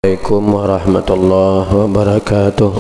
Assalamualaikum warahmatullahi wabarakatuh.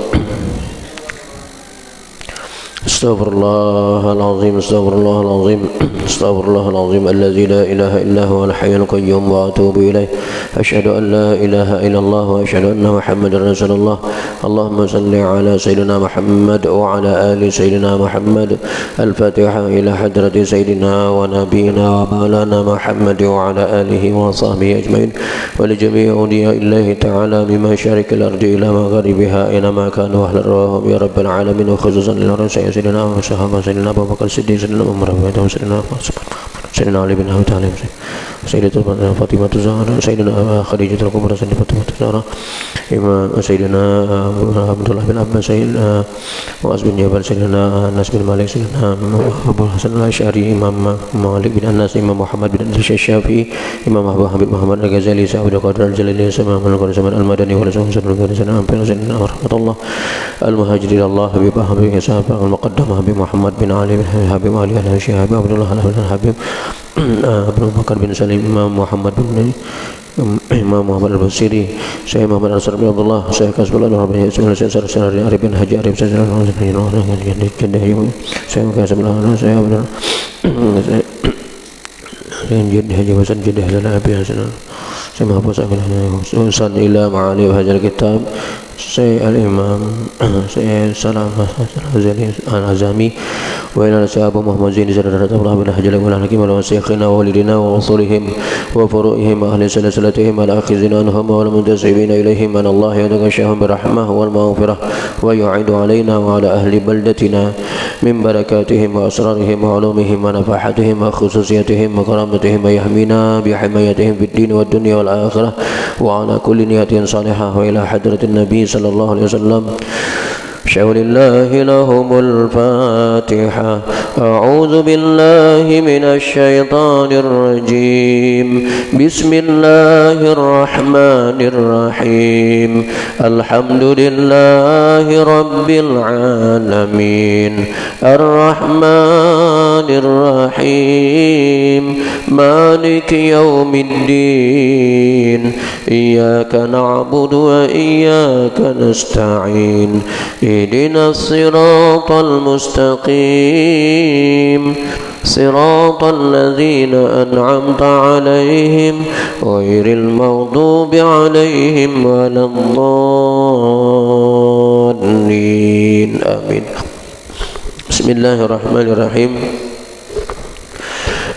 Astaghfirullahaladzim, astaghfirullahaladzim, astaghfirullahaladzim alladzi la ilaha illa huwal hayyul qayyum wa atubu ilaih. Asyhadu an la ilaha illallah wa asyhadu anna Muhammadar Rasulullah. Allahumma salli ala sayyidina Muhammad wa ala ali sayyidina Muhammad. Al-Fatihah ila hadrati sayyidina wa nabiyina wa maulana Muhammad wa ala alihi wa sahbihi ajmain wa li jami'i awliya'illahi ta'ala min masyarikil ardi ila magharibiha ila ma kanu ahlar rawahum ya rabbil alamin wa khususan lil rasul Sayyidina wa sahabat Sayyidina Abu Bakar Siddiq Sayyidina Umar bin Khattab Sayyidina Ali bin Abi Thalib Sayyidatina Fatimah Zahra Sayyidina Khadijah Al-Kubra Sayyidina Fatimah Zahra Imam Sayyidina Abdullah bin Abbas Sayyidina Mu'az bin Jabal Sayyidina Anas bin Malik Sayyidina Abu Hasan Al-Asy'ari Imam Malik bin Anas Imam Muhammad bin Anas Syafi'i Imam Abu Habib Muhammad Al-Ghazali Sa'ud Qadir Al-Jalili Imam Al-Qur'an Al-Madani wa Sayyidina Rahmatullah Al-Muhajirin Allah Habib Habib Sahabat Al-Muqaddam Habib Muhammad bin Ali bin Habib Ali Al-Hashim Habib Abdullah Al-Habib Abu Bakar bin Salim Imam Muhammad bin Imam Muhammad Al-Basiri Syekh Muhammad Al-Asr bin Abdullah Syekh Kasbul Al-Rabi Syekh Syekh Arif bin Haji Arif Syekh Haji Hasan Jadi Hasan Abi Hasan Syekh Mahfuz Hasan ila ma'ani hadzal kitab Syekh Al-Imam Syekh Salam Al-Azami wa ila Syekh Abu Muhammad Zaini Zadratullah bin Hajjal wal Hakim wa Syekhina wa walidina wa usulihim wa furu'ihim ahli salasalatihim al-akhizina anhum wa al-muntasibina ilayhim an Allah yadghashahum birahmah wal maghfirah wa yu'idu alaina wa ala ahli baldatina min barakatihim wa asrarihim wa ulumihim wa nafahatihim wa khususiyatihim wa karamatihim wa yahmina bihimayatihim fid din wad dunya wal akhirah wa ala kulli niyatin salihah wa ila hadratin nabi sallallahu alaihi wasallam. Syawlillahi lahumul Fatihah. A'udzu billahi minasy syaithanir rajim. Bismillahirrahmanirrahim. Alhamdulillahi rabbil alamin. Arrahmanir rahim. Maliki yaumiddin. Iyyaka na'budu wa iyyaka nasta'in. اهدنا الصراط المستقيم صراط الذين أنعمت عليهم غير المغضوب عليهم ولا الضالين آمين. بسم الله الرحمن الرحيم.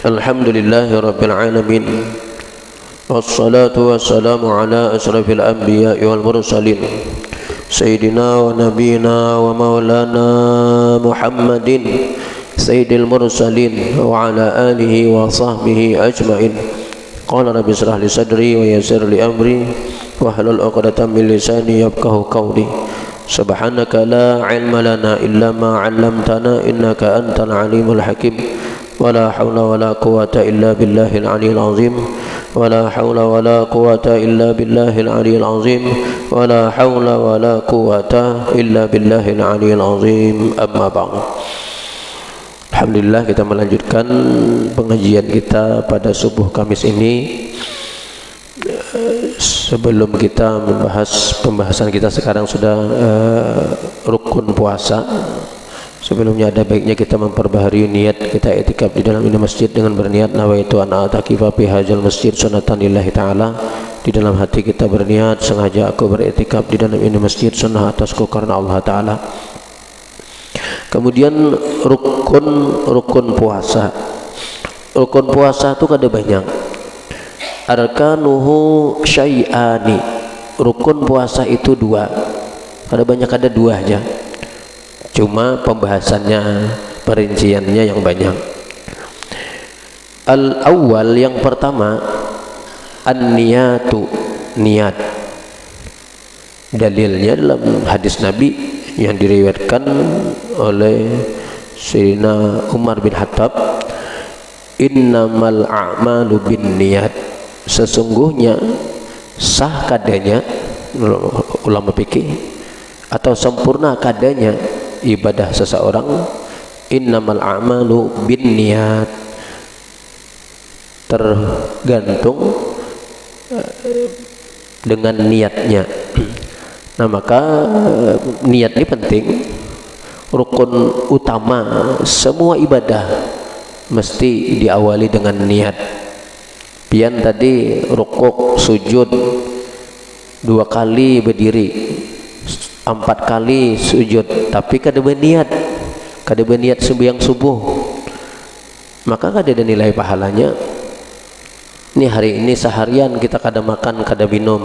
الحمد لله رب العالمين والصلاة والسلام على أشرف الأنبياء والمرسلين Sayyidina wa nabiyina wa maulana Muhammadin Sayyidil mursalin wa ala alihi wa sahbihi ajma'in. Qala rabbi israh li sadri wa yassir li amri wa hlul 'uqdatam min lisani yafqahu qawli. Subhanaka la ilma lana illa ma 'allamtana innaka antal alimul hakim. Wala hawla wala quwwata illa billahil aliyyil azim. ولا حول ولا قوة إلا بالله العلي العظيم ولا حول ولا قوة إلا بالله العلي العظيم أما بعد. Alhamdulillah, kita melanjutkan pengajian kita pada subuh Kamis ini. Sebelum kita membahas pembahasan kita sekarang sudah rukun puasa. Sebelumnya ada baiknya kita memperbaharui niat kita i'tikaf di dalam ini masjid dengan berniat nawaitu an a'takifa fi hadzal masjid sunnatan lillahi ta'ala. Di dalam hati kita berniat sengaja aku beriktikaf di dalam ini masjid sunnah atasku karena Allah Ta'ala. Kemudian rukun puasa. Rukun puasa itu ada banyak. Arkanuhu syai'ani. Rukun puasa itu dua. Ada banyak, ada dua aja. Cuma pembahasannya, perinciannya yang banyak. Al-awwal, yang pertama, an-niyatu, niat. Dalilnya dalam hadis Nabi yang diriwayatkan oleh Sayyidina Umar bin Khattab, innamal a'malu bin niyat. Sesungguhnya sah kadanya, ulama fikih, atau sempurna kadanya ibadah seseorang, innamal a'malu bin niyat, tergantung dengan niatnya. Nah, maka niat ini penting, rukun utama semua ibadah mesti diawali dengan niat. Pian tadi rukuk sujud 2 kali berdiri, 4 kali sujud, tapi kada berniat sembahyang subuh, maka kada ada nilai pahalanya. Ini hari ini seharian kita kada makan kada minum,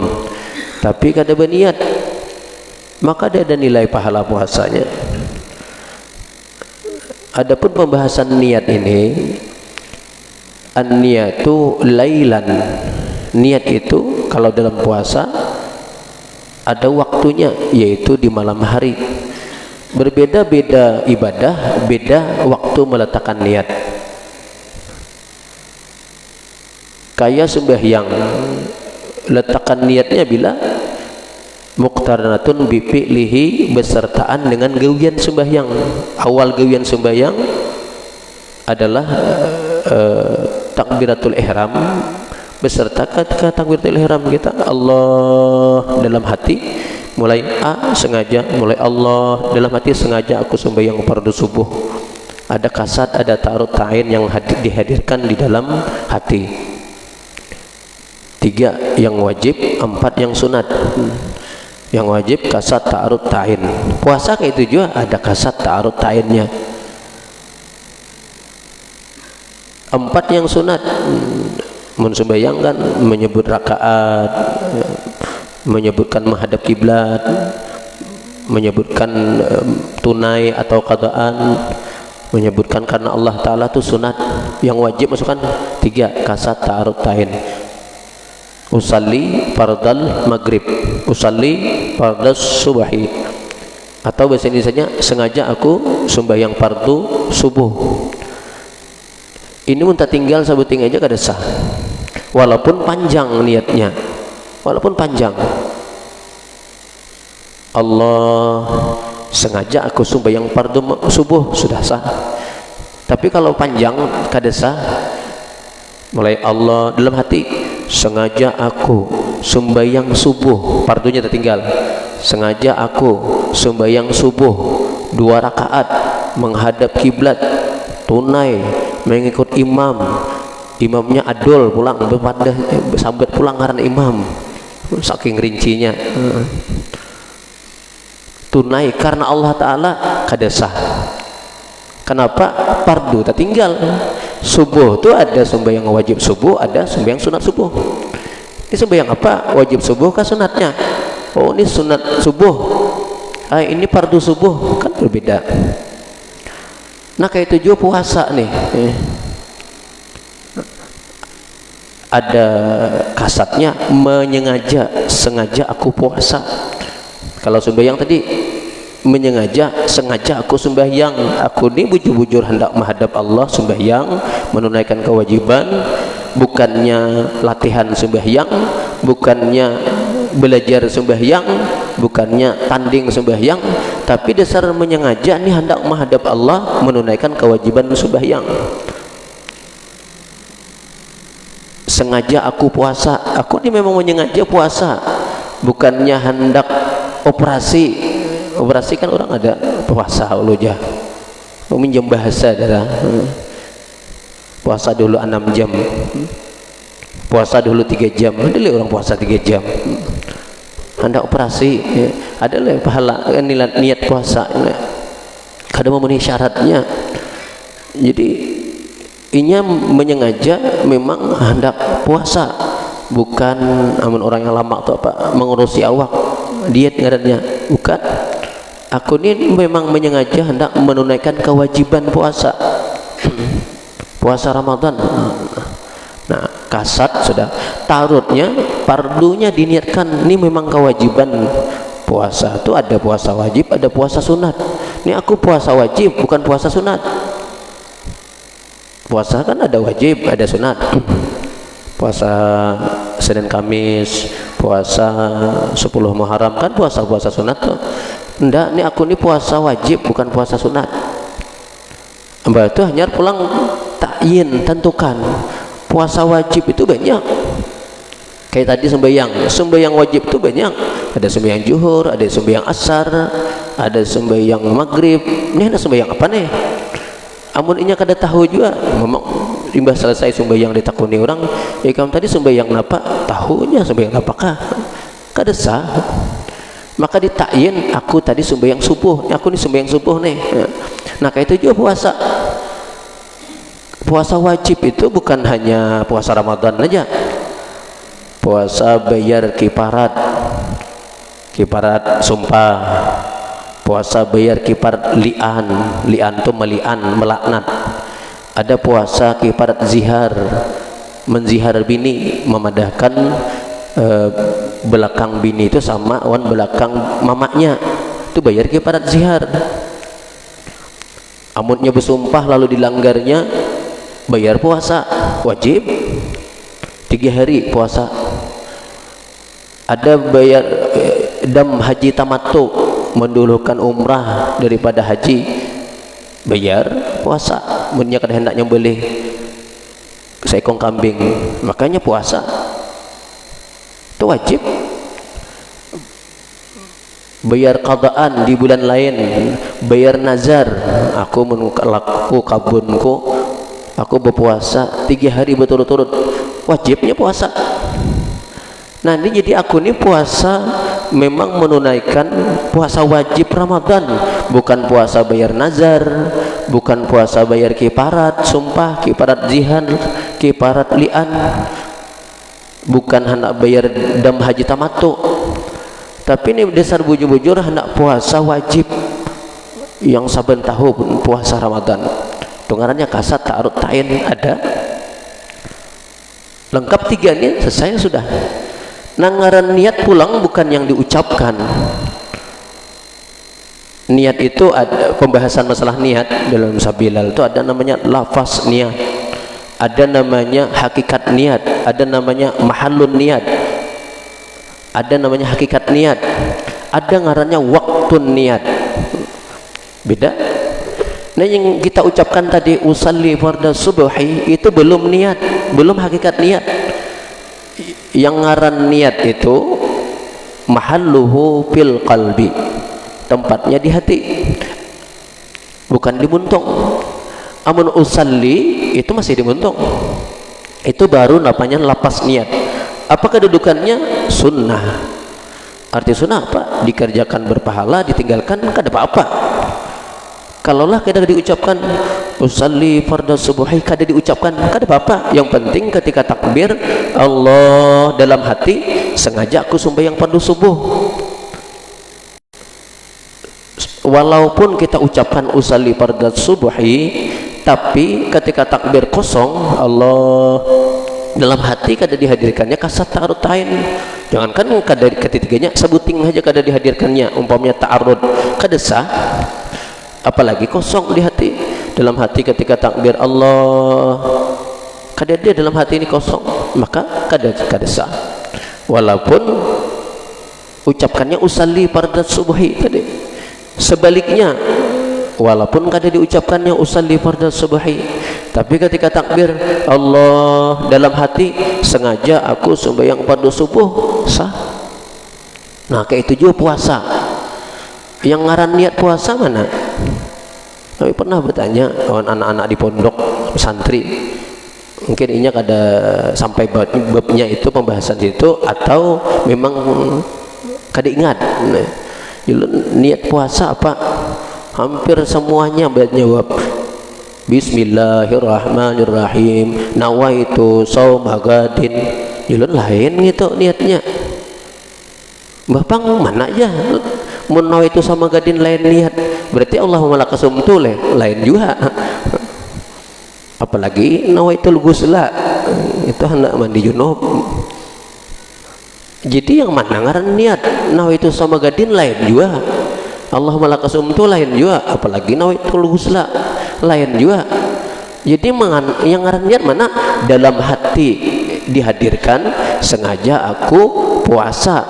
tapi kada berniat, maka ada nilai pahala puasanya. Adapun pembahasan niat ini, an-niyatu lailan, niat itu kalau dalam puasa ada waktunya, yaitu di malam hari. Berbeda-beda ibadah, beda waktu meletakkan niat. Kayak sembahyang, letakkan niatnya bila muqtaranatun bi fi'lihi, besertaan dengan gawian sembahyang. Awal gawian sembahyang adalah takbiratul ihram, beserta ketika takbiratul ihram kita Allah dalam hati, mulai sengaja, mulai Allah dalam hati sengaja aku sembahyang fardu subuh. Ada kasat, ada ta'arud ta'in yang dihadirkan di dalam hati. 3 yang wajib, 4 yang sunat. Yang wajib kasat, ta'arud, ta'in. Puasa kayak itu juga ada kasat, ta'arud, ta'innya. 4 yang sunat, sembahyang kan menyebut rakaat, menyebutkan menghadap kiblat, menyebutkan tunai atau qadaan, menyebutkan karena Allah Ta'ala itu sunat. Yang wajib masukkan 3 kasat, ta'arud, ta'in. Usalli fardal maghrib, usalli fardal subahi, atau bahasa Indonesianya sengaja aku sembahyang fardu subuh. Ini muntah tinggal sabuting aja kada sah, walaupun panjang niatnya, walaupun panjang. Allah sengaja aku sembahyang fardu subuh sudah sah. Tapi kalau panjang kada sah. Mulai Allah dalam hati, sengaja aku sembahyang subuh, fardunya tertinggal. Sengaja aku sembahyang subuh 2 rakaat menghadap kiblat, tunai, mengikut imam. Imamnya adol pulang, berpada sambat pulang karena imam, saking rincinya. Tunai karena Allah Ta'ala kada sah. Kenapa? Fardu tertinggal. Subuh itu ada sembahyang wajib subuh, ada sembahyang sunat subuh. Ini sembahyang apa? Wajib subuh kah sunatnya? Oh, ini sunat subuh. Ini fardu subuh, kan berbeda. Nah, kayak itu juga puasa nih. Ada kasatnya, menyengaja, sengaja aku puasa. Kalau sembahyang tadi menyengaja, sengaja aku sembahyang, aku ini bujur-bujur hendak menghadap Allah sembahyang, menunaikan kewajiban, bukannya latihan sembahyang, bukannya belajar sembahyang, bukannya tanding sembahyang, tapi dasar menyengaja ini hendak menghadap Allah, menunaikan kewajiban sembahyang. Sengaja aku puasa, aku ini memang menyengaja puasa, bukannya hendak operasi. Operasi kan orang ada puasa ulujah, meminjam bahasa darah. Puasa dulu 6 jam, puasa dulu 3 jam, ada orang puasa 3 jam. Anda operasi, ada pahala niat puasa, kada memenuhi syaratnya. Jadi inya menyengaja memang hendak puasa, bukan amun orang yang lama atau apa mengurusi awak, diet ngarannya, bukan. Aku ini memang menyengaja hendak menunaikan kewajiban puasa. Puasa Ramadan. Nah, kasat sudah, tarutnya, fardunya diniatkan. Ini memang kewajiban puasa. Itu ada puasa wajib, ada puasa sunat. Ini aku puasa wajib, bukan puasa sunat. Puasa kan ada wajib, ada sunat. Puasa Senin Kamis, puasa 10 Muharram kan puasa-puasa sunat tuh. Ndak, ini aku ini puasa wajib, bukan puasa sunat. Mbak itu hanya pulang takyin, tentukan. Puasa wajib itu banyak. Kayak tadi sembahyang wajib itu banyak. Ada sembahyang zuhur, ada sembahyang asar, ada sembahyang maghrib. Ini ada sembahyang apa nih? Amun inya kada tahu juga, memang imbah selesai sembahyang ditakuni orang, ya kamu tadi sembahyang apa? Tahunya sembahyang apakah? Kada sah. Maka ditakyin, aku tadi sembahyang subuh, aku nih sembahyang subuh nih. Nah kayak itu juga puasa. Puasa wajib itu bukan hanya puasa Ramadan aja. Puasa bayar kiparat sumpah, puasa bayar kiparat li'an itu melaknat. Ada puasa kiparat zihar, menzihar bini, memadahkan belakang bini itu sama belakang mamaknya, itu bayar kiparat zihar. Amunnya bersumpah lalu dilanggarnya, bayar puasa wajib 3 hari puasa. Ada bayar dam haji tamattu, mendulukan umrah daripada haji, bayar puasa. Munnya kada hendaknya boleh seekong kambing, makanya puasa itu wajib. Bayar qadaan di bulan lain, bayar nazar, aku menlaku kabunku, aku berpuasa 3 hari berturut-turut, wajibnya puasa. Nah ini jadi aku ini puasa memang menunaikan puasa wajib Ramadan, bukan puasa bayar nazar, bukan puasa bayar kiparat sumpah, kiparat zihar, kiparat li'an, bukan hendak bayar dam haji tamattu. Tapi ini dasar bujur-bujur hendak puasa wajib yang saben tahun puasa Ramadan. Tungarannya kasat ta'arud ta'in ada lengkap 3 ini selesai sudah. Nangaran niat pulang bukan yang diucapkan. Niat itu ada pembahasan masalah niat dalam sabilal itu ada namanya lafaz niat, ada namanya hakikat niat, ada namanya mahallun niat, ada namanya hakikat niat, ada ngarannya waktu niat. Beda. Nah yang kita ucapkan tadi usalli fardhu subhi itu belum niat, belum hakikat niat. Yang ngaran niat itu mahalluhu fil qalbi, tempatnya di hati, bukan di muntung. Amun usalli itu masih di muntung, itu baru namanya lapas niat. Apa kedudukannya? Sunnah. Arti sunnah apa? Dikerjakan berpahala, ditinggalkan kada apa-apa. Kalaulah kada diucapkan usalli fardhu subuhi, kada diucapkan kada apa-apa. Yang penting ketika takbir Allah dalam hati, sengaja aku sembahyang fardhu subuh. Walaupun kita ucapkan usalli fardhu subuhi, tapi ketika takbir kosong Allah dalam hati kada dihadirkannya kasat ta'arud ta'in. Jangankan kada ketiganya sebuting aja kada dihadirkannya, umpamanya ta'arud kada sah, apalagi kosong di hati. Dalam hati ketika takbir Allah kada dia dalam hati ini kosong, maka kada sah. Walaupun ucapkannya usalli fardhu subuhi tadi. Sebaliknya, walaupun kada diucapkannya usalli fardhu subuhi, tapi ketika takbir Allah dalam hati, sengaja aku sembahyang fardhu subuh, sah. Nah kayak itu juga puasa. Yang ngaran niat puasa mana? Kami pernah bertanya kawan anak-anak di pondok santri, mungkin ini kada sampai babnya itu pembahasan itu, atau memang kada ingat. Nah, niat puasa apa? Hampir semuanya berjawab Bismillahirrahmanirrahim, nawaitu shauma gadin. Lain gitu niatnya. Bapang mana aja mun nawaitu sama gadin lain niat, berarti Allahumma lakasumtu lain juga. Apalagi nawaitul ghusla, itu hendak mandi junub. Jadi yang mana ngaran niat nawaitu sama gadin lain juga, Allahumma lakasumtu lain juga, apalagi nawaitul ghusla lain juga. Jadi yang ngaran niat mana? Dalam hati dihadirkan, sengaja aku puasa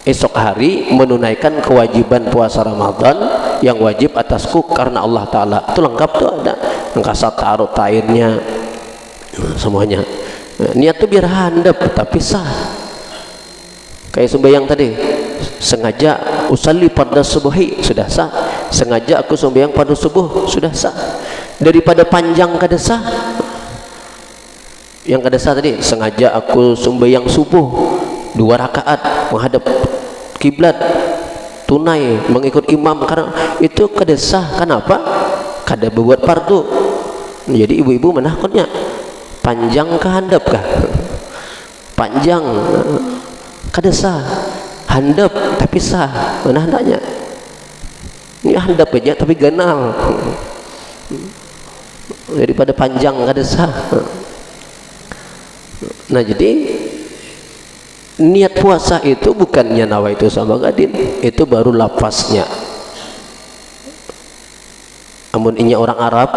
esok hari menunaikan kewajiban puasa Ramadan yang wajib atasku karena Allah Ta'ala. Itu lengkap tuh, ada kasat ta'arud ta'innya semuanya. Niat tuh biar handap tapi sah. Kayak sembahyang tadi, sengaja usalli pada subuhi, sudah sah. Sengaja aku sembahyang pada subuh, sudah sah. Daripada panjang kada sah. Yang kada sah tadi, sengaja aku sembahyang subuh 2 rakaat menghadap kiblat tunai mengikut imam, karena itu kada sah. Kenapa? Kada berbuat fardu. Jadi ibu-ibu menakutnya panjang kah handap kah? Panjang kada sah, handap tapi sah. Mana hendaknya? Ini handap aja tapi ganal. Daripada panjang kada sah. Nah, jadi niat puasa itu bukannya nawaitu sama gadin, itu baru lapasnya. Amun inya orang Arab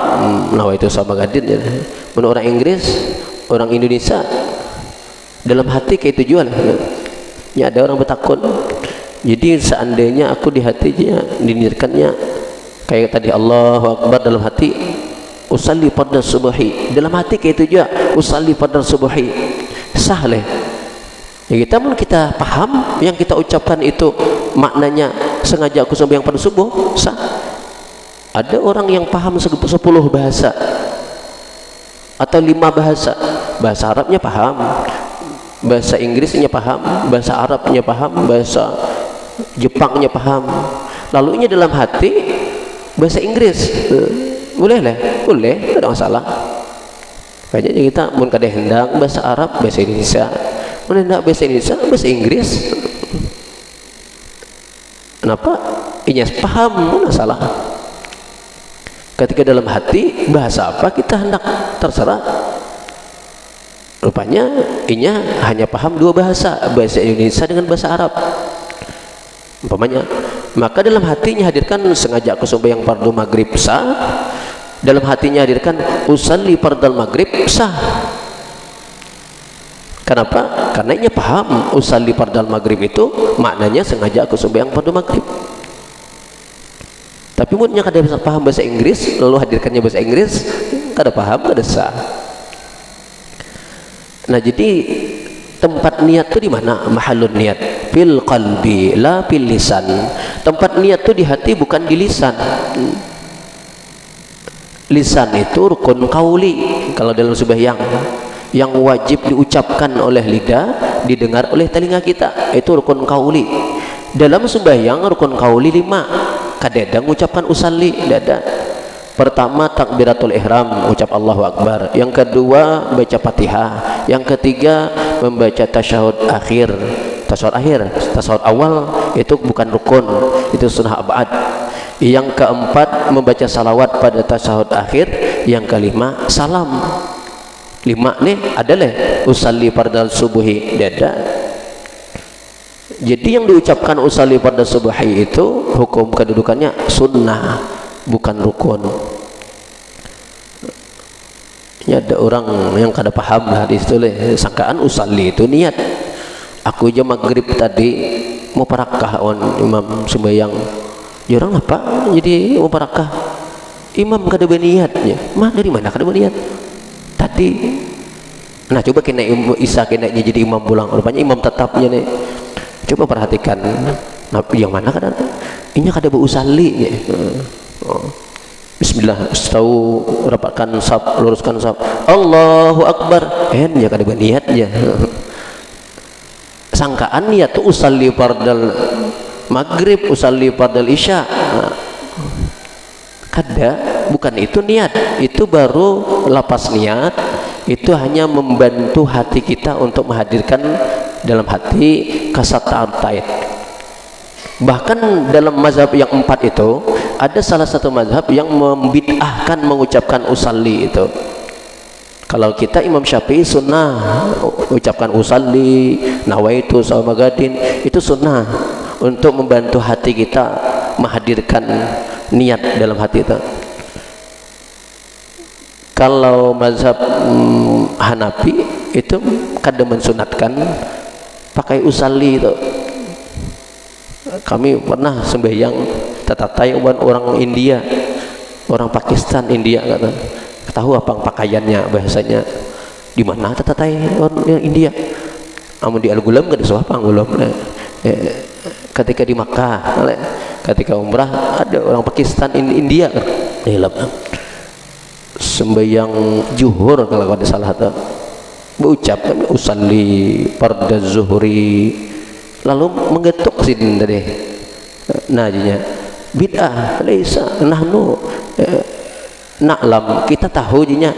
nawaitu sama gadin ya. Mun orang Inggris, orang Indonesia dalam hati kayak tujuan. Ya, ada orang bertakun. Jadi seandainya aku di hatinya diniatkannya kayak tadi Allahu Akbar dalam hati, usalli pada subuhi, dalam hati kayak itu juga usalli pada subuhi, sah leh. Ya, kita paham yang kita ucapkan itu maknanya sengaja aku sembahyang pada subuh, sah. Ada orang yang paham 10 bahasa atau 5 bahasa. Bahasa Arabnya paham, bahasa Inggrisnya paham, bahasa Arabnya paham, bahasa Jepangnya paham. Lalu ini dalam hati bahasa Inggris, boleh lah, boleh, tidak ada masalah. Kayaknya kita mun kada hendak bahasa Arab, bahasa Indonesia, mun hendak bahasa Indonesia, bahasa Inggris. Kenapa? Inya paham, masalah. Ketika dalam hati bahasa apa kita hendak, terserah. Rupanya inya hanya paham 2 bahasa, bahasa Indonesia dengan bahasa Arab umpamanya. Maka dalam hatinya hadirkan sengaja aku sembahyang fardu maghrib, sah. Dalam hatinya hadirkan usalli fardal maghrib, sah. Kenapa? Karena inya paham usalli fardal maghrib itu maknanya sengaja aku sembahyang fardu maghrib. Tapi mudnya kada bisa paham bahasa Inggris, lalu hadirkannya bahasa Inggris, kada paham, kada sah. Nah, jadi tempat niat itu di mana? Mahallun niat fil qalbi la fil lisan. Tempat niat itu di hati, bukan di lisan. Lisan itu rukun qauli kalau dalam sembahyang, yang wajib diucapkan oleh lidah, didengar oleh telinga kita, itu rukun qauli. Dalam sembahyang rukun qauli 5. Kadang mengucapkan usalli, dada. Pertama takbiratul ihram, ucap Allahu Akbar. Yang kedua baca Fatihah. Yang ketiga membaca tasyahud akhir. Tasyahud akhir, tasyahud awal itu bukan rukun, itu sunnah abad. Yang keempat membaca salawat pada tasyahud akhir. Yang kelima salam. 5 nih adalah usalli fardal subuhi, dada. Jadi yang diucapkan usalli pada subuhi itu hukum kedudukannya sunnah, bukan rukun. Ya, ada orang yang kada paham lah di situ leh, sangkaan usalli itu niat. Aku aja maghrib tadi mau parakah on imam sembahyang. Ya orang apa? Jadi mau parakah. Imam kada berniatnya. Dari mana kada berniat? Tadi. Nah, coba kena Isa kena jadi imam pulang. Rupanya imam tetapnya nih. Coba perhatikan. Nah, yang mana kada? Ini kada berusalli ya. Bismillah, tahu rapatkan saf, luruskan saf. Allahu Akbar. Ya kada berniatnya. Sangkaan niat tu usalli fardal maghrib, usalli fardal isya. Kada, bukan itu niat. Itu baru lapas niat. Itu hanya membantu hati kita untuk menghadirkan dalam hati kasat ta'artaid. Bahkan dalam mazhab yang 4 itu ada salah satu mazhab yang membid'ahkan mengucapkan usalli itu. Kalau kita Imam Syafi'i sunnah ucapkan usalli, nawaitu sama gadin, itu sunnah untuk membantu hati kita menghadirkan niat dalam hati itu. Kalau mazhab Hanafi itu kadang mensunatkan pakai usalli itu. Kami pernah sembahyang tatatai orang India, orang Pakistan, India kata, tahu apa pakaiannya bahasanya, Di mana tatatai orang India? Amun di Al-Gulam kada suapang gulam. Ketika di Makkah, ketika umrah ada orang Pakistan, India dalam sembahyang zuhur kalau ada salah tu berucap usalli farda zuhri, lalu mengetuk sini tadi najinya bid'ah laisa nahnu na'lam, kita tahu jinya,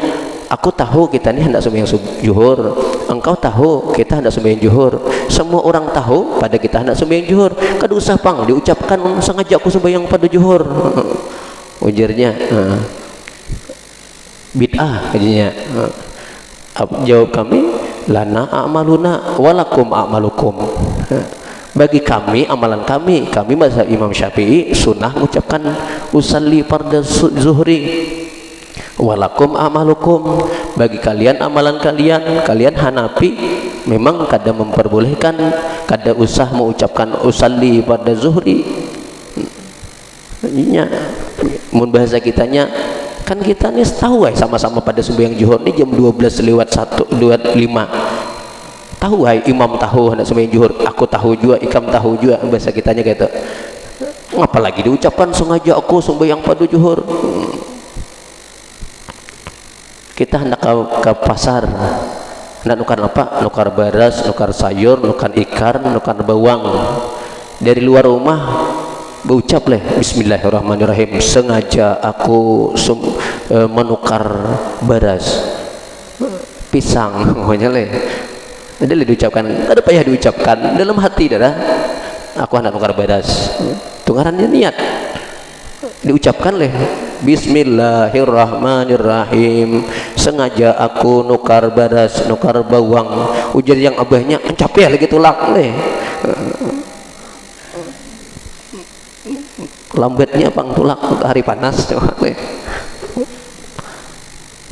aku tahu kita ni hendak sembahyang zuhur, engkau tahu kita hendak sembahyang zuhur, semua orang tahu pada kita hendak sembahyang zuhur, kada usah pang diucapkan sengaja aku sembahyang pada zuhur. Ujarnya bid'ah kajinya. Jawab kami, lana a'maluna walakum a'malukum. Bagi kami amalan kami mazhab Imam Syafi'i sunnah mengucapkan usalli farda zuhri, walakum amalukum, bagi kalian amalan kalian Hanafi memang kada memperbolehkan, kada usah mengucapkan usalli pada zuhri. Nya mun bahasa kitanya kan kita nih tahu sama-sama pada sembahyang zuhur ni jam 12:05 tahu imam tahu hendak sembahyang zuhur, aku tahu juga, ikam tahu juga, bahasa kitanya gitu. Ngapa lagi diucapkan sengaja aku sembahyang pada zuhur? Kita hendak ke pasar, hendak nukar apa? Nukar beras, nukar sayur, nukar ikan, nukar bawang. Dari luar rumah berucap leh bismillahirrahmanirrahim, sengaja aku menukar beras, pisang, pokoknya leh. Ada diucapkan, ada payah diucapkan dalam hati dah. Aku hendak nukar beras, tukarannya niat. Diucapkan leh bismillahirrahmanirrahim, sengaja aku nukar beras, nukar bawang. Ujar yang abahnya encapnya lagi tulak leh. Lambatnya pang tulak untuk hari panas leh.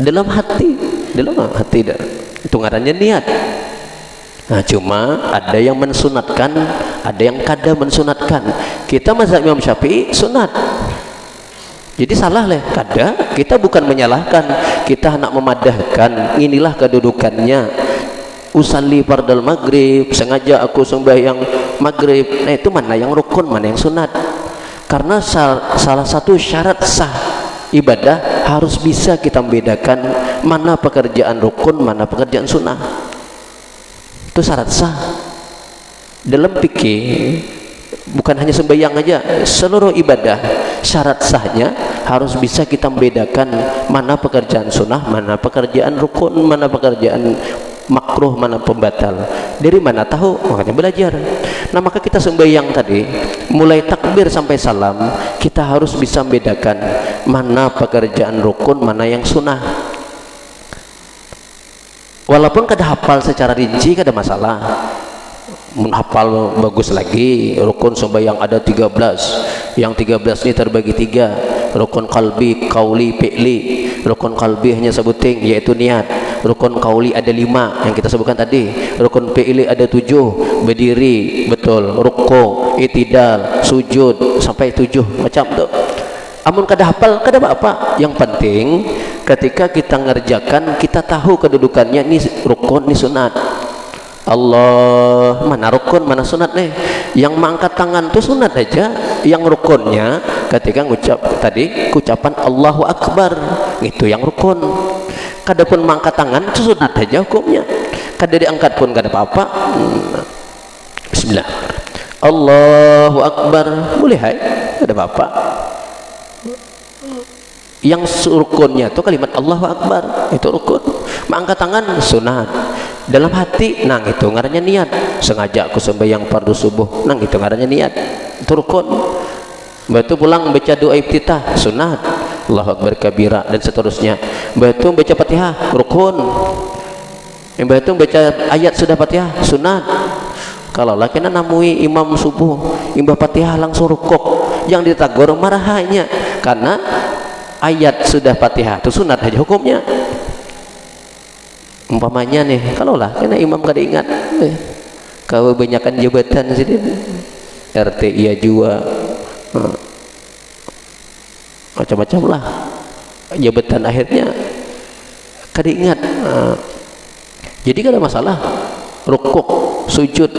Dalam hati dah. Tungarannya niat. Nah, cuma ada yang mensunatkan, ada yang kada mensunatkan. Kita mazhab Imam Syafi'i sunat. Jadi salah leh, kada, kita bukan menyalahkan, kita hendak memadahkan, inilah kedudukannya. Usalli fardal maghrib, sengaja aku sembahyang maghrib. Nah, itu mana yang rukun, mana yang sunat. Karena salah satu syarat sah ibadah harus bisa kita membedakan mana pekerjaan rukun, mana pekerjaan sunnah. Itu syarat sah. Dalam fikih bukan hanya sembahyang aja, seluruh ibadah syarat sahnya harus bisa kita membedakan mana pekerjaan sunnah, mana pekerjaan rukun, mana pekerjaan makruh, mana pembatal. Dari mana tahu? Makanya belajar. Nah, maka kita sembahyang tadi mulai takbir sampai salam kita harus bisa membedakan mana pekerjaan rukun, mana yang sunnah. Walaupun kada hafal secara rinci kada masalah, menghafal bagus lagi. Rukun sembahyang ada 13, yang 13 ini terbagi 3, rukun qalbi, qauli, fi'li. Rukun qalbi hanya sebuting yaitu niat. Rukun qauli ada 5 yang kita sebutkan tadi. Rukun fi'li ada 7, berdiri betul, ruku, i'tidal, sujud sampai 7 macam tu. Amun kada hafal kada apa-apa, yang penting ketika kita ngerjakan kita tahu kedudukannya, ni rukun ni sunat. Allah, mana rukun mana sunat nih? Yang mengangkat tangan itu sunat aja, yang rukunnya ketika ngucap tadi ucapan Allahu Akbar, itu yang rukun. Kadapun mengangkat tangan itu sunat aja hukumnya, kada diangkat pun kada apa-apa. Bismillah, Allahu Akbar, boleh hai, kada apa-apa. Yang rukunnya itu kalimat Allahu Akbar, itu rukun. Mengangkat tangan sunat. Dalam hati, nang itu ngarannya niat. Sengaja aku sembahyang fardu subuh, nang itu ngarannya niat, itu rukun. Batu pulang baca doa iftitah sunat, Allahu Akbar kabira dan seterusnya. Batu baca Fatihah rukun. Batu baca ayat sudah Fatihah sunat. Kalau lagi namui imam subuh imbah Fatihah langsung rukuk, yang ditagur marahnya karena ayat sudah Fatihah itu sunat aja hukumnya. Umpamanya nih, kalau lah karena imam kada ingat, kalau banyakkan jabatan sini RT iya juga, macam-macam lah jabatan, akhirnya kada ingat. Jadi gak ada masalah rukuk, sujud.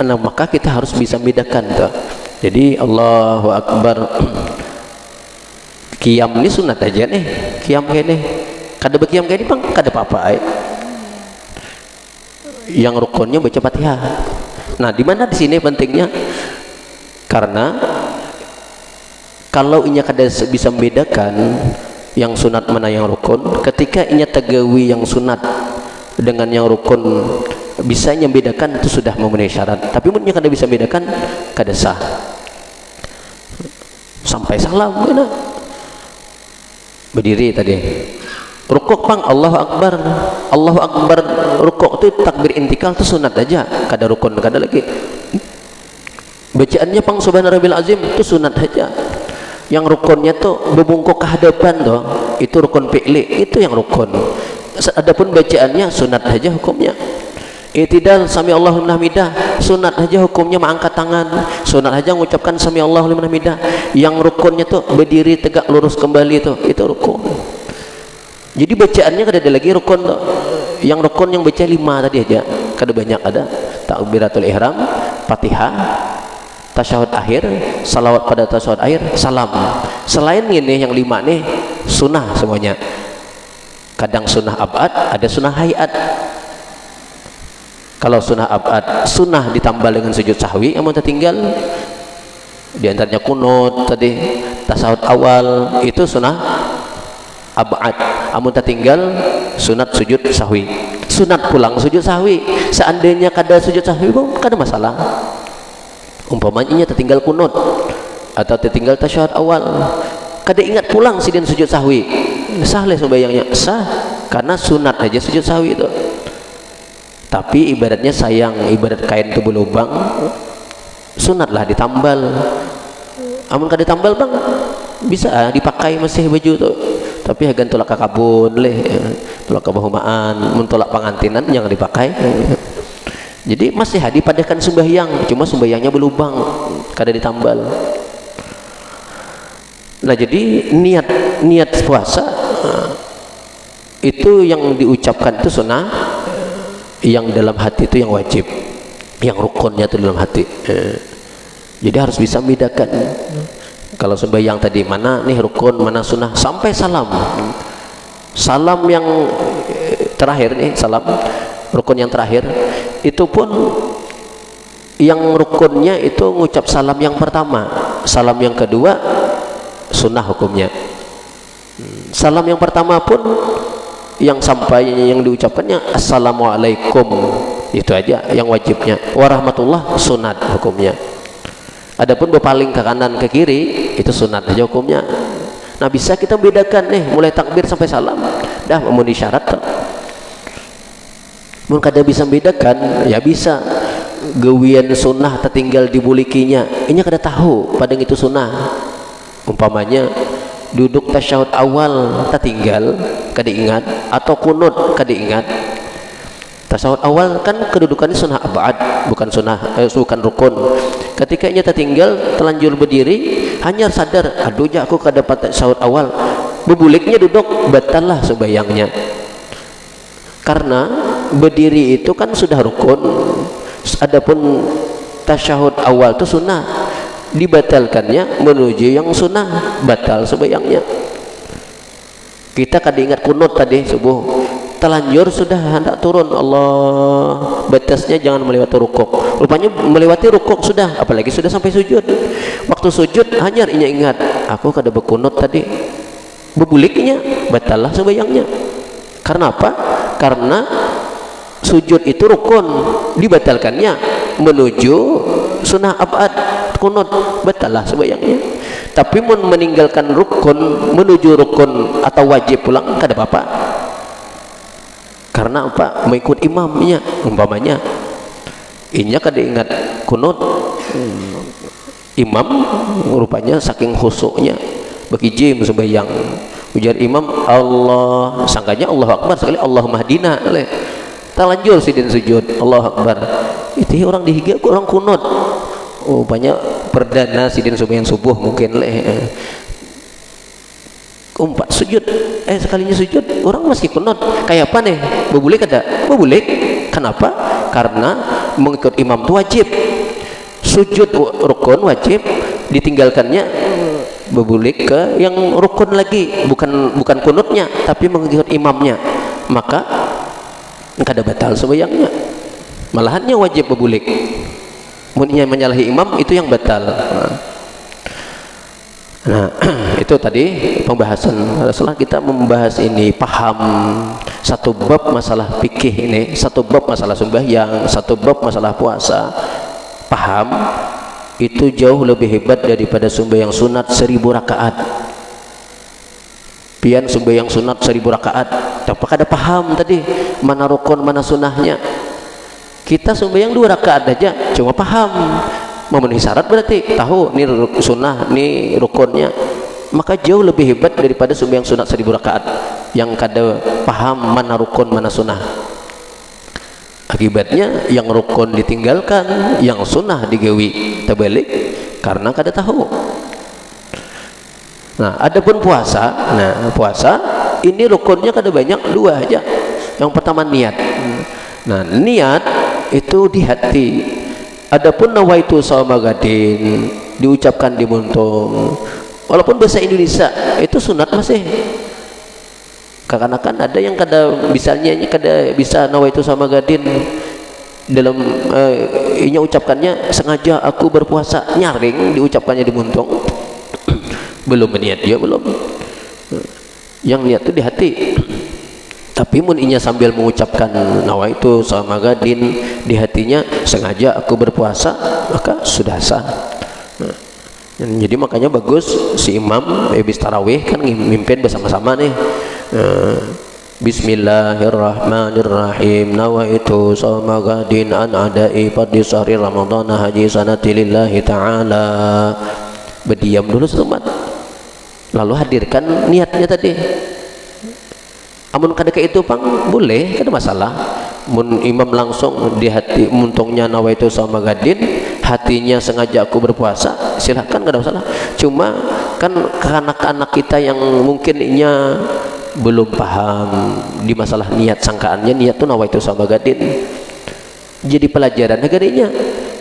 Nah, maka kita harus bisa bedakan tuh. Jadi Allahu Akbar. Qiyam ini sunat aja nih. Qiyam kayak nih. Kada berqiyam kayak ini bang, kada apa-apa. Yang rukunnya baca Fatihah. Nah, di mana di sini pentingnya? Karena kalau inya kada bisa membedakan yang sunat mana yang rukun, ketika inya tegawi yang sunat dengan yang rukun bisa membedakan, itu sudah memenuhi syarat. Tapi inya kada bisa membedakan, kada sah. Sampai salam mana? Berdiri tadi. Rukuk bang, Allahu Akbar. Allahu Akbar rukuk itu takbir intikal itu sunat aja, kada rukun, kada lagi. Bacaannya pang subhana rabbil azim itu sunat aja. Yang rukunnya tuh berbungkuk ke hadapan tuh, itu rukun fi'li, itu yang rukun. Adapun bacaannya sunat aja hukumnya. I'tidal sami Allahu liman hamidah, sunat aja hukumnya mengangkat tangan, sunat aja mengucapkan sami Allahu liman hamidah. Yang rukunnya tuh berdiri tegak lurus kembali itu rukun. Jadi bacaannya kada ada lagi rukun tuh. Yang rukun yang baca 5 tadi aja, kada banyak ada. Takbiratul ihram, Fatihah, tasyahud akhir, salawat pada tasyahud akhir, salam. Selain ini yang 5 nih sunnah semuanya. Kadang sunnah abad, ada sunnah hayat. Kalau sunnah abad, sunnah ditambah dengan sujud sahwi, yang tertinggal di antaranya kunut tadi, tasyahud awal itu sunnah abad. Amun tertinggal sunat sujud sahwi, sunat pulang sujud sahwi. Seandainya kada sujud sahwi pun kada masalah. Umpamanya tertinggal kunut atau tertinggal tasyahud awal, kada ingat pulang sidin sujud sahwi, sah leh sembahyangnya, sah karena sunat aja sujud sahwi itu. Tapi ibaratnya sayang, ibarat kain itu berlubang, sunatlah ditambal. Amun kada ditambal bang, bisa dipakai masih baju tuh. Tapi hagan tolak kakabun leh, tolak kebahumaan, mentolak pengantinan jangan dipakai. Jadi masih dipadakan sembahyang, cuma sembahyangnya berlubang, kada ditambal. Nah, jadi niat puasa itu yang diucapkan itu sunnah, yang dalam hati itu yang wajib, yang rukunnya itu dalam hati. Jadi harus bisa membedakan. Kalau sembahyang tadi mana nih rukun, mana sunnah, sampai salam. Salam yang terakhir nih, salam rukun yang terakhir itu pun yang rukunnya itu ngucap salam yang pertama, salam yang kedua sunnah hukumnya. Salam yang pertama pun yang sampai yang diucapkannya assalamualaikum, itu aja yang wajibnya. Warahmatullah sunat hukumnya. Adapun berpaling ke kanan ke kiri itu sunat aja hukumnya. Nah, bisa kita bedakan nih mulai takbir sampai salam, dah memenuhi syarat tuh. Mun kada bisa bedakan, ya bisa gawian sunnah tertinggal dibulikinya, ini kada tahu padang itu sunnah. Umpamanya duduk tasyahud awal tertinggal kada ingat, atau kunut kada ingat. Tasyahud awal kan kedudukannya sunnah abad, bukan sunnah, bukan rukun. Ketika ia tertinggal telanjur berdiri, hanya sadar, aduh ya aku kada dapat tasyahud awal, bebuliknya duduk, batallah sembahyangnya. Karena berdiri itu kan sudah rukun, adapun tasyahud awal itu sunnah, dibatalkannya menuju yang sunnah, batal sembahyangnya. Kita kada ingat kunut tadi subuh, telanjur sudah hendak turun, Allah, batasnya jangan melewati rukuk. Rupanya melewati rukuk sudah, apalagi sudah sampai sujud. Waktu sujud hanya ingat, aku kada berkunut tadi, bebuliknya, batallah sembahyangnya. Karena apa? Karena sujud itu rukun, dibatalkannya menuju sunnah abad, kunut, batallah sembahyangnya. Tapi meninggalkan rukun menuju rukun atau wajib pulang kada apa-apa. Karena apa? Mengikut imamnya. Umpamanya inya kada ingat kunut, imam rupanya saking khusuknya bekijim sembahyang, ujar imam Allah, sangkanya Allahu Akbar sekali, Allahumma hdina leh, telanjur sidin sujud Allahu Akbar, itu orang dihiga orang kunut. Oh, banyak perdana sidin sembahyang subuh mungkin leh. umpat sujud, sekalinya sujud orang masih kunut kayak apa nih, boleh kada? Boleh. Kenapa? Karena mengikut imam itu wajib, sujud rukun wajib, ditinggalkannya boleh ke yang rukun lagi, bukan kunutnya tapi mengikut imamnya, maka kada batal sembahyangnya, malahannya wajib boleh. Munnya menyalahi imam itu yang batal. Nah, itu tadi pembahasan. Setelah kita membahas ini, paham satu bab masalah fikih ini, satu bab masalah sembahyang, satu bab masalah puasa, paham, itu jauh lebih hebat daripada sembahyang sunat 1000 rakaat. Pian sembahyang sunat 1000 rakaat, tapi kada paham tadi mana rukun mana sunahnya. Kita sembahyang 2 rakaat aja cuma paham memenuhi syarat, berarti tahu ini sunnah, ini rukunnya, maka jauh lebih hebat daripada sembahyang sunat 1000 rakaat yang kada paham mana rukun mana sunnah. Akibatnya yang rukun ditinggalkan, yang sunnah digawi terbalik karena kada tahu. Nah, adapun puasa, puasa ini rukunnya kada banyak, 2 aja. Yang pertama niat. Nah, niat itu di hati. Adapun nawaitu shauma gadin diucapkan di muntung, walaupun bahasa Indonesia itu sunat masih. Karena kan ada yang kada bisa nawaitu shauma gadin dalam inya ucapkannya sengaja aku berpuasa, nyaring diucapkannya di muntung. Belum berniat dia, belum. Yang niat itu di hati. Tapi mun inya sambil mengucapkan nawaitu shauma gadin, di hatinya sengaja aku berpuasa, maka sudah sah. Jadi makanya bagus si imam habis tarawih kan mimpin bersama-sama nih. Bismillahirrahmanirrahim, nawaitu shauma gadin an adai fardhi syahri ramadhana haji sanati lillahi ta'ala. Berdiam dulu sebentar, lalu hadirkan niatnya tadi. Amun kada ke itu pang boleh, kada masalah. Mun imam langsung di hati muntungnya nawaitu shauma gadin, hatinya sengaja aku berpuasa, silahkan, kada masalah. Cuma kan anak-anak kita yang mungkin inya belum paham di masalah niat, sangkaannya niat tu nawaitu shauma gadin. Jadi pelajaran negarinya.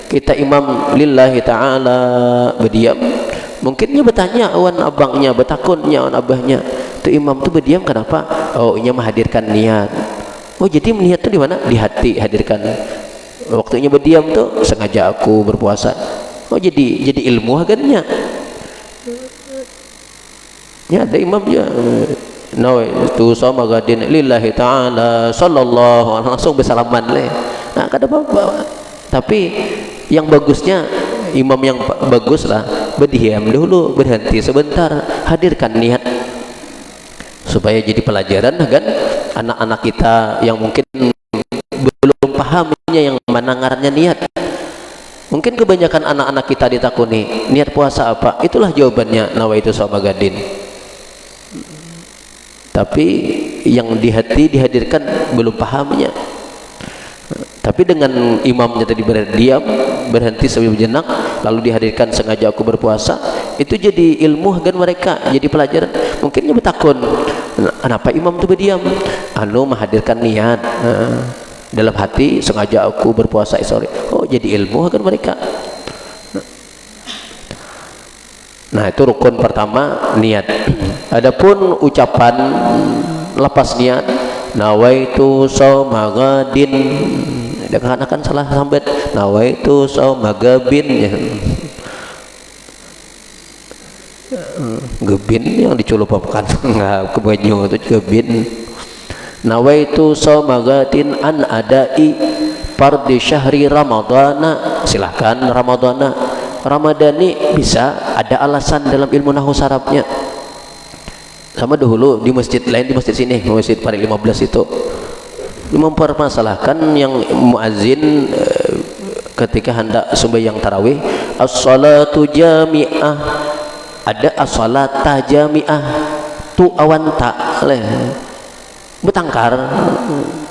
Kita imam lillahi ta'ala berdiam, mungkinnya bertanya awan abangnya, betakunnya awan abahnya, tu imam tu berdiam kenapa? Oh, inya menghadirkan niat. Oh, jadi niat tu di mana? Di hati hadirkan. Waktunya berdiam tu sengaja aku berpuasa. Oh, jadi ilmu agannya. Ya, ada imam ya. Nawaitu shauma gadin lillahi ta'ala sallallahu alaihi, langsung bersalaman leh. Nah, kada apa-apa. Tapi yang bagusnya imam yang bagus lah berdiam dulu, berhenti sebentar, hadirkan niat supaya jadi pelajaran kan anak-anak kita yang mungkin belum pahamnya yang mana ngarannya niat. Mungkin kebanyakan anak-anak kita ditakuni niat puasa apa, itulah jawabannya nawaitu shauma gadin. Tapi yang di hati dihadirkan belum pahamnya. Tapi dengan imamnya tadi berdiam, berhenti sejenak, lalu dihadirkan sengaja aku berpuasa, itu jadi ilmu kan mereka, jadi pelajaran. Mungkinnya bertakun, kenapa imam itu berdiam? Anu menghadirkan niat dalam hati, sengaja aku berpuasa sore. Oh, jadi ilmu kan mereka. Nah, itu rukun pertama, niat. Adapun ucapan lepas niat, nawaitu shauma gadin, akan salah sambat nawaitu shauma gabin ya. Gebin yang diculupkan nggak ke baju itu gebin. Nawaitu shauma gadin an adai fardhi syahri ramadhana, silahkan ramadhana. Ramadhani bisa ada alasan dalam ilmu nahwu sarafnya. Sama dahulu di masjid lain, di masjid sini, masjid Parit 15 itu mempermasalahkan yang muazin ketika hendak sembahyang tarawih, as-salatu jami'ah, ada as-salata jami'ah tu awan tak leh betangkar,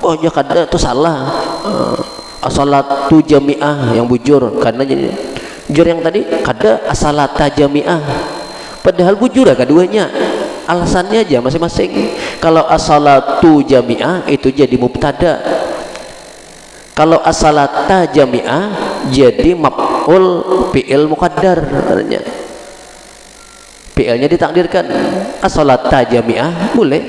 oh ya kada tu salah, as-salatu jami'ah yang bujur, karena jujur yang tadi kada as-salata jami'ah, padahal bujur keduanya. alasannya aja masing-masing. Kalau as-salatu jami'ah itu jadi mubtada, kalau as-salata jami'ah jadi maf'ul fi'il muqaddar, artinya fi'ilnya ditakdirkan. As-salata jami'ah boleh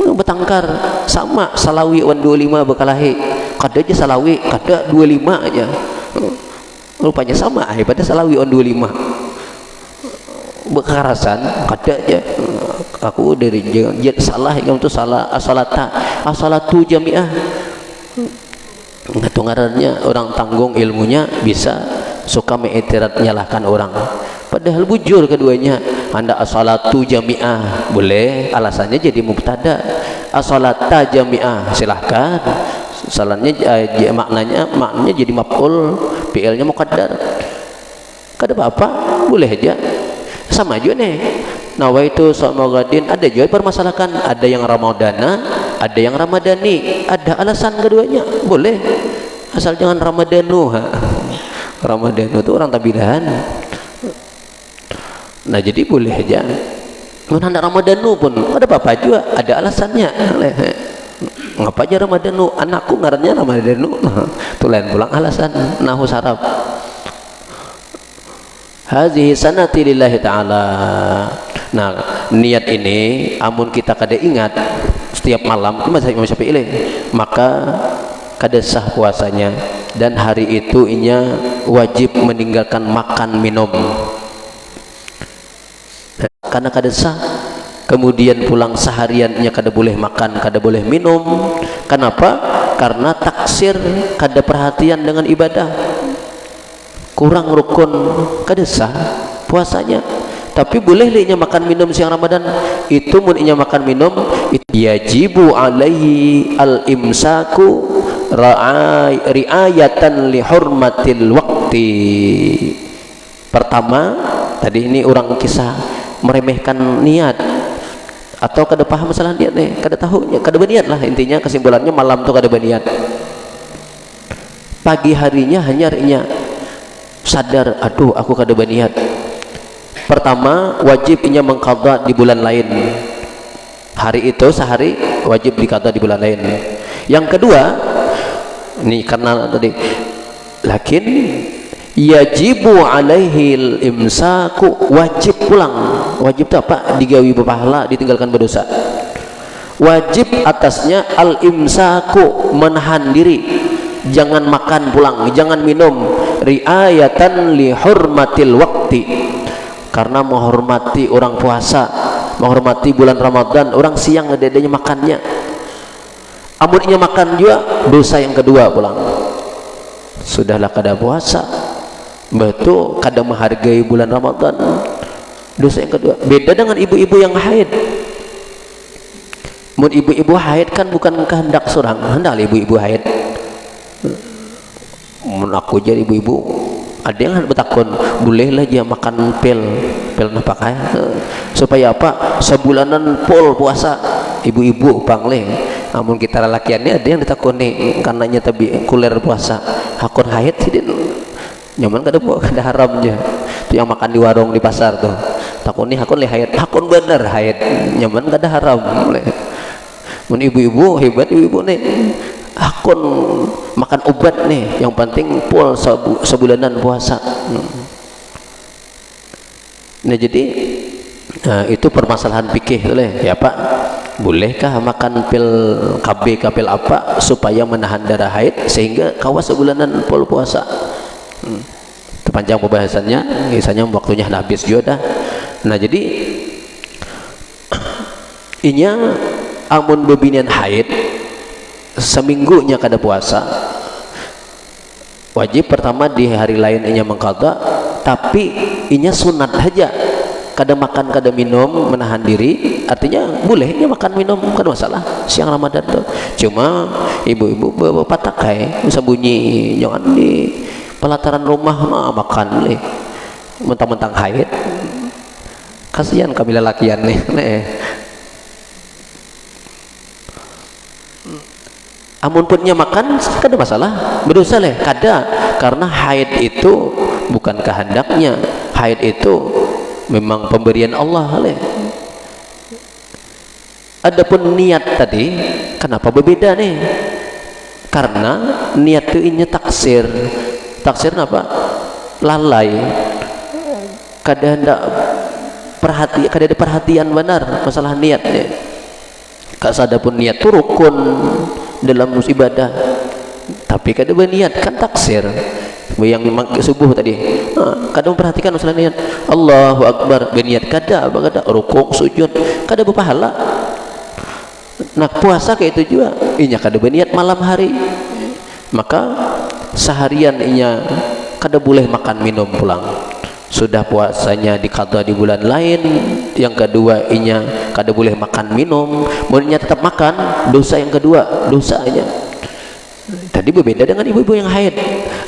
bertangkar sama salawi 125 berkalahi, kada aja salawi, kada 25 aja, rupanya sama hebatnya salawi 125 berkarasan, kada aja aku dari jangan salah yang itu salah. As-salatu jami'ah ngarannya orang tanggung ilmunya bisa suka mengiktirat nyalahkan orang, padahal bujur keduanya. Anda as-salatu jami'ah boleh, alasannya jadi mubtada. As-salata jami'ah silahkan, salahnya maknanya jadi maf'ul fi'ilnya muqaddar, kada apa-apa, boleh aja. Sama aja nih nawaitu somogadin, ada juga permasalahan, ada yang ramadana, ada yang ramadani, ada alasan keduanya, boleh asal jangan ramadanu. Ramadanu itu orang tabidahan. Nah jadi boleh aja menanda ramadanu pun ada apa-apa juga, ada alasannya. Ngapa aja ramadanu, anakku ngarannya ramadanu, tuh lain pulang alasan nahu saraf. Hazihi sanati lillahi ta'ala. Nah niat ini amun kita kada ingat setiap malam itu mazhab Imam Syafi'i, maka kada sah puasanya, dan hari itu inya wajib meninggalkan makan minum karena kada sah. Kemudian pulang sehariannya kada boleh makan, kada boleh minum. Kenapa? Karena taksir, kada perhatian dengan ibadah, kurang rukun, kada sah puasanya. Tapi boleh inya makan minum siang Ramadan. Itu mun inya makan minum yajibu alaihi al-imsaku riayatan li hurmatil waqti. Pertama tadi ini orang kisah meremehkan niat atau kada paham masalah niat nih, kada tahu, kada berniat lah intinya. Kesimpulannya malam tuh kada berniat, pagi harinya hanya sadar, aduh aku kada berniat. Pertama wajib inya mengqadha di bulan lain, hari itu sehari wajib dikata di bulan lain. Yang kedua ini karena tadi lakin yajibu alaihi imsaku, wajib pulang. Wajib itu apa? Digawi berpahala, ditinggalkan berdosa. Wajib atasnya al-imsaku, menahan diri, jangan makan pulang, jangan minum, riayatan li hurmatil waqti, karena menghormati orang puasa, menghormati bulan Ramadan. Orang siang adanya makannya, amunnya makan juga dosa yang kedua pulang. Sudahlah kada puasa, betul kada menghargai bulan Ramadan, dosa yang kedua. Beda dengan ibu-ibu yang haid. Mun ibu-ibu haid kan bukan kehendak seorang, hendak ibu-ibu haid. Mun aku jadi ibu-ibu, ada yang bertakun bolehlah dia makan pil napakai supaya apa? Sebulanan pol puasa ibu-ibu pangle. Namun kita lelakiannya ada yang ditakuni karenanya tabi kuler puasa hakun haid sidin nyaman kada haramnya. Itu yang makan di warung di pasar tuh takuni hakun le haid, hakun bener haid nyaman kada haram. Mun ibu-ibu hebat, ibu-ibu nih hakun makan obat nih, yang penting pol sebulanan puasa. Nah jadi itu permasalahan fikih ya Pak, bolehkah makan pil KB pil apa supaya menahan darah haid sehingga kawas sebulanan pol puasa. Panjang pembahasannya, misalnya waktunya habis juga dah. Nah jadi inya amun bebinian haid seminggunya kada puasa, wajib pertama di hari lain inya mengqadha, tapi inya sunat aja, kada makan kada minum, menahan diri. Artinya boleh inya makan minum, kada masalah siang Ramadan tuh. Cuma ibu-ibu patakai sembunyi, jangan di pelataran rumah makan nih mentang-mentang haid, kasihan kami lelakian nih. Amun punnya makan kada masalah, berdosa leh kada, karena haid itu bukan kehendaknya, haid itu memang pemberian Allah leh. Adapun niat tadi kenapa berbeda nih? Karena niat itu inya taksir. Taksir apa? Lalai. Kada hendak kada ada perhatian benar masalah niatnya. Kasadapun niat itu rukun dalam ibadah. Tapi kada berniat kan taksir. Yang subuh tadi, kada memperhatikan masalah niat. Allahu Akbar, berniat kada rukuk sujud, kada berpahala. Nah puasa kayak itu juga, inya kada berniat malam hari, maka seharian inya kada boleh makan minum pulang. Sudah puasanya dikata di bulan lain. Yang kedua inya kada boleh makan minum. Mulanya tetap makan, dosa yang kedua, dosanya. Tadi berbeda dengan ibu-ibu yang haid.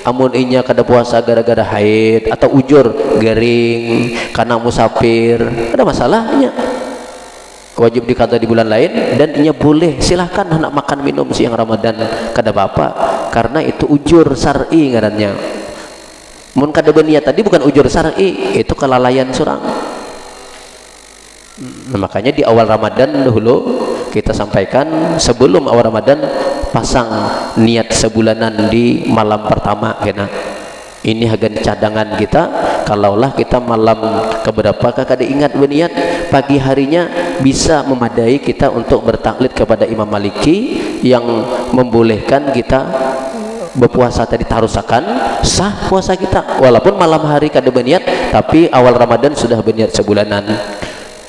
Amun inya kada puasa gara-gara haid atau ujur garing karena musafir, ada masalahnya. Wajib dikata di bulan lain dan inya boleh silahkan hendak makan minum siang Ramadan, kada apa-apa karena itu ujur syar'i ngarannya. Mun kada berniat tadi bukan ujur syar'i, itu kelalaian surang. Nah, makanya di awal Ramadan dahulu kita sampaikan sebelum awal Ramadan pasang niat sebulanan di malam pertama kena. Ini hagan cadangan kita, kalaulah kita malam keberapa kada ingat berniat, pagi harinya bisa memadai kita untuk bertaklid kepada Imam Maliki yang membolehkan kita berpuasa tadi tarusakan sah puasa kita walaupun malam hari kada berniat tapi awal Ramadan sudah berniat sebulanan.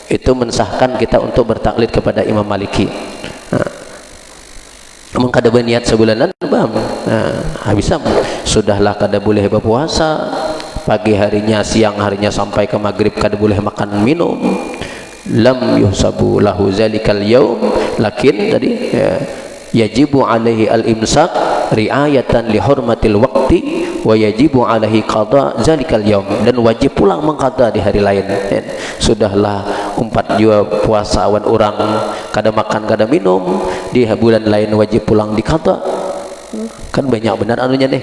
Itu mensahkan kita untuk bertaklid kepada Imam Maliki. Namun kada berniat sebulanan bisa sudahlah kada boleh berpuasa pagi harinya siang harinya sampai ke maghrib kada boleh makan minum, lam yuhsabu lahu zalikal yaum, lakin tadi yajibu alaihi al-imsak riayatan li hurmatil waqti wa yajibu alaihi qada zalikal yaum, dan wajib pulang mengqada di hari lain. Sudahlah umpat jua puasa awan orang kada makan kada minum di bulan lain wajib pulang diqada. Kan banyak benar anunya nih.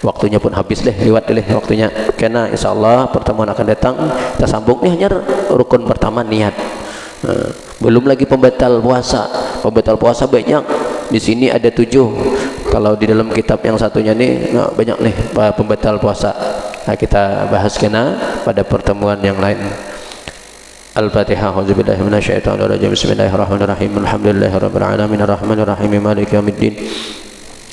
Waktunya pun habis deh, lewat deh waktunya. Karena insyaallah pertemuan akan datang kita sambung nih hanya rukun pertama niat. Belum lagi pembatal puasa. Pembatal puasa banyak. Di sini ada 7. Kalau di dalam kitab yang satunya nih banyak nih pembatal puasa. Nah, kita bahas kena pada pertemuan yang lain. Al-Fatihah. Auzubillahi minasyaitonir rajim. Bismillahirrahmanirrahim. Alhamdulillahirabbil alamin arrahmanir rahim maliki yaumiddin.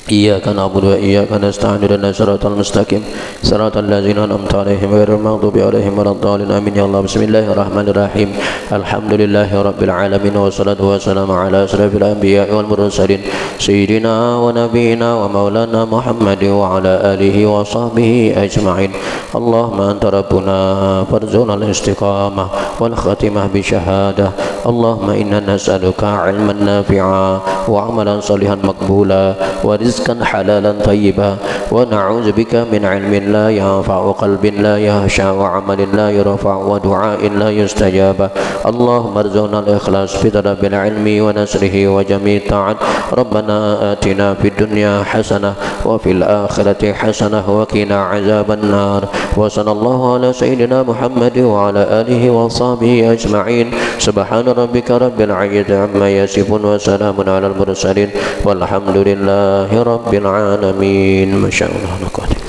Iyyaka na'budu wa iyyaka nasta'in ihdinas siratal mustaqim siratal ladzina an'amta 'alaihim ghairil maghdubi 'alaihim waladdallin amin ya Allah. Bismillahirrahmanirrahim. Alhamdulillahirabbil alamin wassalatu wassalamu ala asrofil anbiya'i wal mursalin sayyidina wa nabiyyina wa maulana Muhammadin wa ala alihi wa sahbihi ajma'in. Allahumma anta rabbuna farzuqna al-istiqamah wal khatimah bi syahadah. Allahumma inna nas'aluka 'ilman nafi'a wa 'amalan salihan maqbula wa rizqan halalan tayyiba wa na'udzu bika min 'ilmin la yanfa'u qalbin la yahsha wa 'amalin la yarfa' wa du'ain la yustajaba. Allahumma arzuqna al-ikhlas fi talabil 'ilmi wa nasrihi wa jami' ta'at. Rabbana atina fid dunya hasanah wa fil akhirati hasanah wa qina 'adzaban nar. Wa sallallahu ala sayyidina Muhammad wa ala alihi wa sahbihi ajma'in. Subhana rabbika rabbil 'izzati amma yasifun wa salamun alal mursalin walhamdulillahi rabbil alamin. Masyaallah.